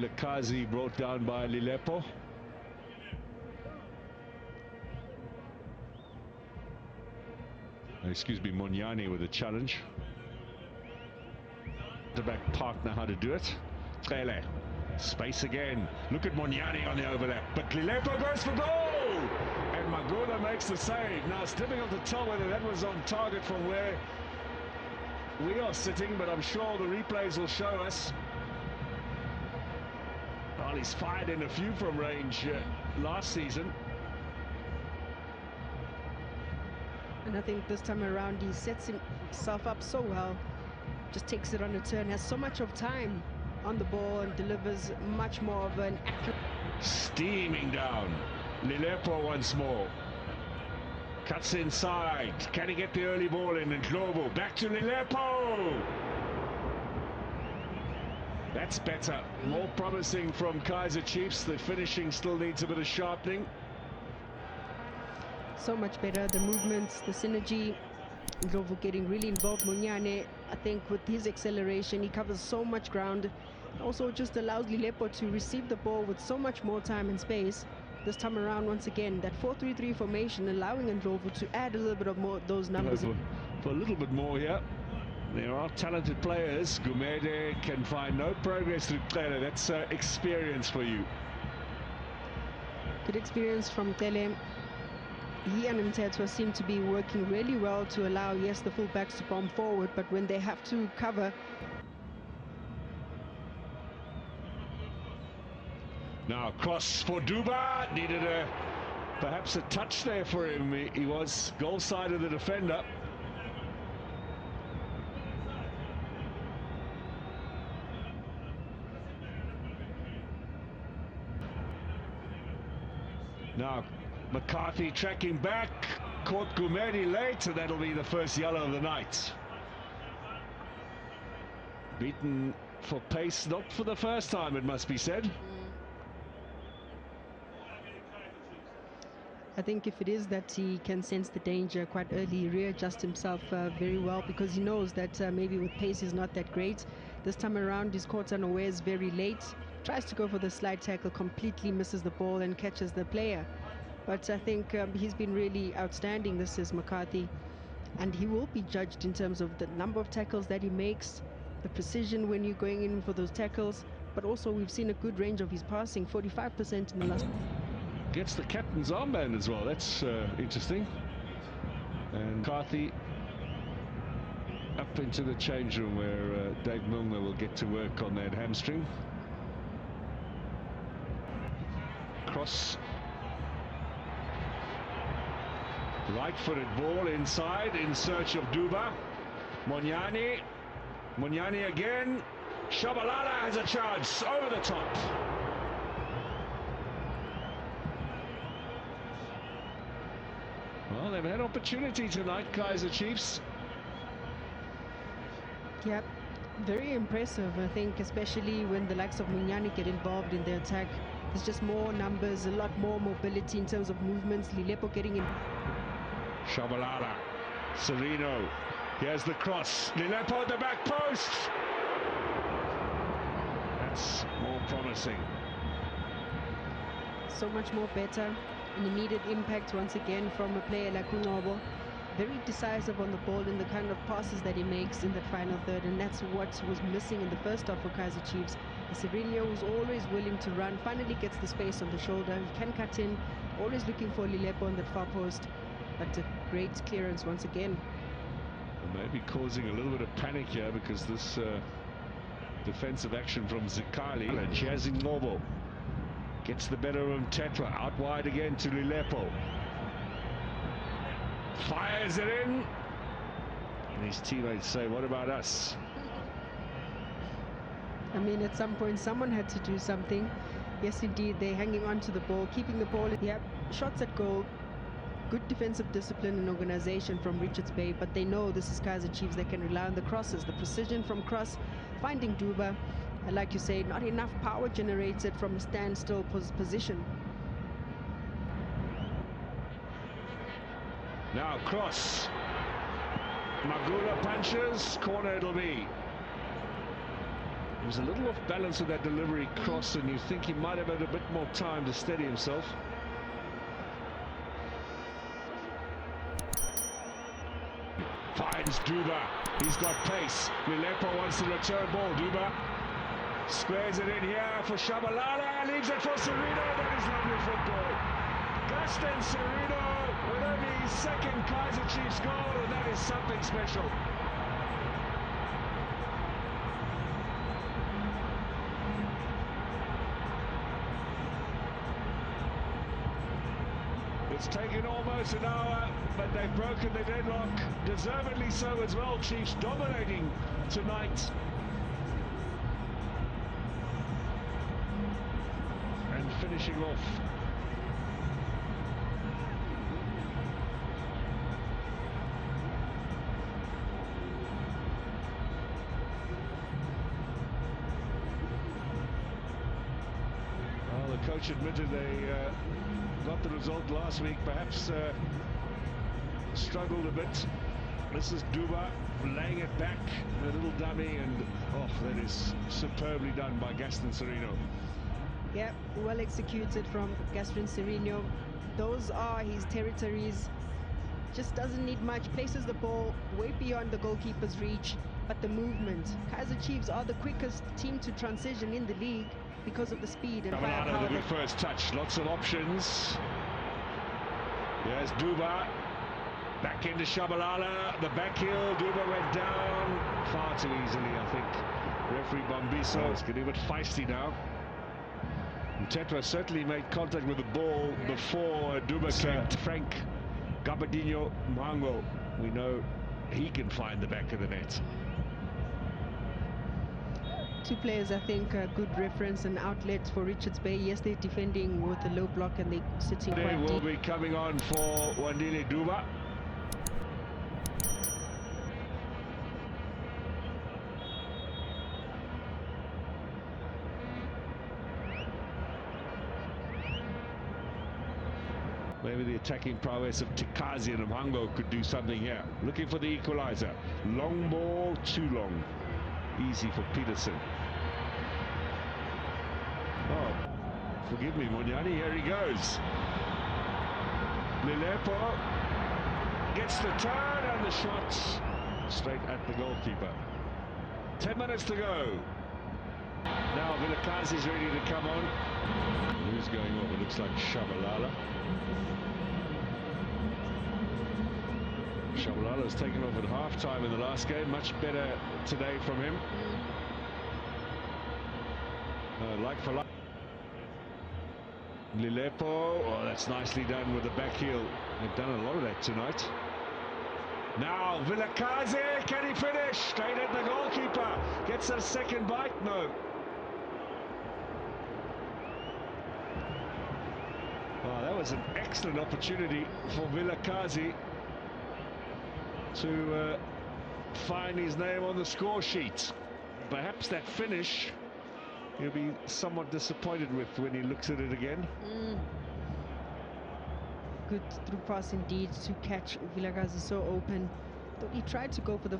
Lekazi brought down by Lilepo. Excuse me, Monyane with a challenge. The back park know how to do it. Trele, space again. Look at Monyane on the overlap, but Lilepo goes for goal! And Magula makes the save. Now it's difficult to tell whether that was on target from where we are sitting, but I'm sure the replays will show us. Well, he's fired in a few from range last season. And I think this time around he sets himself up so well. Just takes it on a turn, has so much of time on the ball and delivers much more of an accurate. Steaming down. Lilepo once more. Cuts inside. Can he get the early ball in? And Globo back to Lilepo. That's better. More promising from Kaizer Chiefs. The finishing still needs a bit of sharpening. So much better. The movements, the synergy. Globo getting really involved. Monyane, I think with his acceleration, he covers so much ground. Also just allows Lilepo to receive the ball with so much more time and space. This time around, once again, that 4-3-3 formation allowing Ndlovu to add a little bit of more those numbers. For a little bit more here. There are talented players. Gumede can find no progress through Tele. That's experience for you. Good experience from Tele. He and Mtetwa seem to be working really well to allow, yes, the fullbacks to bomb forward, but when they have to cover. Now cross for Duba. Needed perhaps a touch there for him. He was goal side of the defender. Now McCarthy tracking back, caught Gumede late, and that'll be the first yellow of the night. Beaten for pace, not for the first time, it must be said. I think if it is that he can sense the danger quite early, readjust himself very well, because he knows that maybe with pace is not that great. This time around he's caught unawares very late, tries to go for the slide tackle, completely misses the ball and catches the player. But I think he's been really outstanding. This is McCarthy, and he will be judged in terms of the number of tackles that he makes, the precision when you're going in for those tackles, but also we've seen a good range of his passing, 45% in the last. Gets the captain's armband as well. That's interesting. And McCarthy up into the change room where Dave Milner will get to work on that hamstring. Cross. Right-footed ball inside in search of Duba. Monyane. Monyane again. Shabalala has a chance over the top. Well, they've had opportunity tonight, Kaizer Chiefs. Yep, very impressive, I think, especially when the likes of Monyane get involved in the attack. There's just more numbers, a lot more mobility in terms of movements. Lilepo getting in. Shabalala, Sereno, here's the cross. Lilepo at the back post. That's more promising. So much more better. An immediate impact once again from a player like Ngobo. Very decisive on the ball in the kind of passes that he makes in that final third, and that's what was missing in the first half for Kaizer Chiefs. Sereno, who's always willing to run, finally gets the space on the shoulder. He can cut in, always looking for Lilepo on that far post, but a great clearance once again. Maybe causing a little bit of panic here because this defensive action from Zikali. And Chiazi Ngobo gets the better of Mtetwa, out wide again to Lilepo. Fires it in. And his teammates say, what about us? I mean, at some point, someone had to do something. Yes, indeed, they're hanging on to the ball, keeping the ball. Yep, shots at goal. Good defensive discipline and organization from Richards Bay, but they know this is Kaizer Chiefs. They can rely on the crosses, the precision from cross, finding Duba. And like you say, not enough power generated from a standstill position. Now cross. Magula punches, corner it'll be. He was a little off balance with that delivery cross, and you think he might have had a bit more time to steady himself. Finds Duba. He's got pace. Lilepo wants the return ball. Duba squares it in here for Shabalala. Leaves it for Sereno. That is lovely football. Gaston Sereno with only his second Kaizer Chiefs goal, and that is something special. It's taken almost an hour, but they've broken the deadlock. Deservedly so as well. Chiefs dominating tonight. And finishing off. Well, the coach admitted they got the result last week, perhaps struggled a bit. This is Duba laying it back, a little dummy, and oh, that is superbly done by Gaston Sereno. Yeah, well executed from Gaston Sereno. Those are his territories. Just doesn't need much, places the ball way beyond the goalkeeper's reach, but the movement. Kaizer Chiefs are the quickest team to transition in the league because of the speed and firepower. A good first touch, lots of options. There's Duba, back into Shabalala, the back heel. Duba went down far too easily, I think. Referee Bombiso is getting a bit feisty now. And Tetra certainly made contact with the ball before Duba came. Frank Gabadinho Mango, we know he can find the back of the net. Two players, I think, a good reference and outlet for Richards Bay. Yes, they're defending with a low block and they're sitting quite deep. They will be coming on for Wandile Duba. Maybe the attacking prowess of Tikazi and Mhango could do something here. Looking for the equalizer. Long ball, too long. Easy for Peterson. Oh, forgive me, Munyani. Here he goes. Lilepo gets the turn and the shot straight at the goalkeeper. 10 minutes to go. Now Vilakazi's ready to come on. Who's going off? It looks like Shabalala. Shabalala was taken off at half-time in the last game. Much better today from him. Like for like. Lilepo, oh, that's nicely done with the back heel. They've done a lot of that tonight. Now Vilakazi, can he finish? Straight at the goalkeeper. Gets a second bite? No. Oh, that was an excellent opportunity for Vilakazi to find his name on the score sheet. Perhaps that finish he'll be somewhat disappointed with when he looks at it again. Good through pass indeed to catch Vilakazi so open. He tried to go for the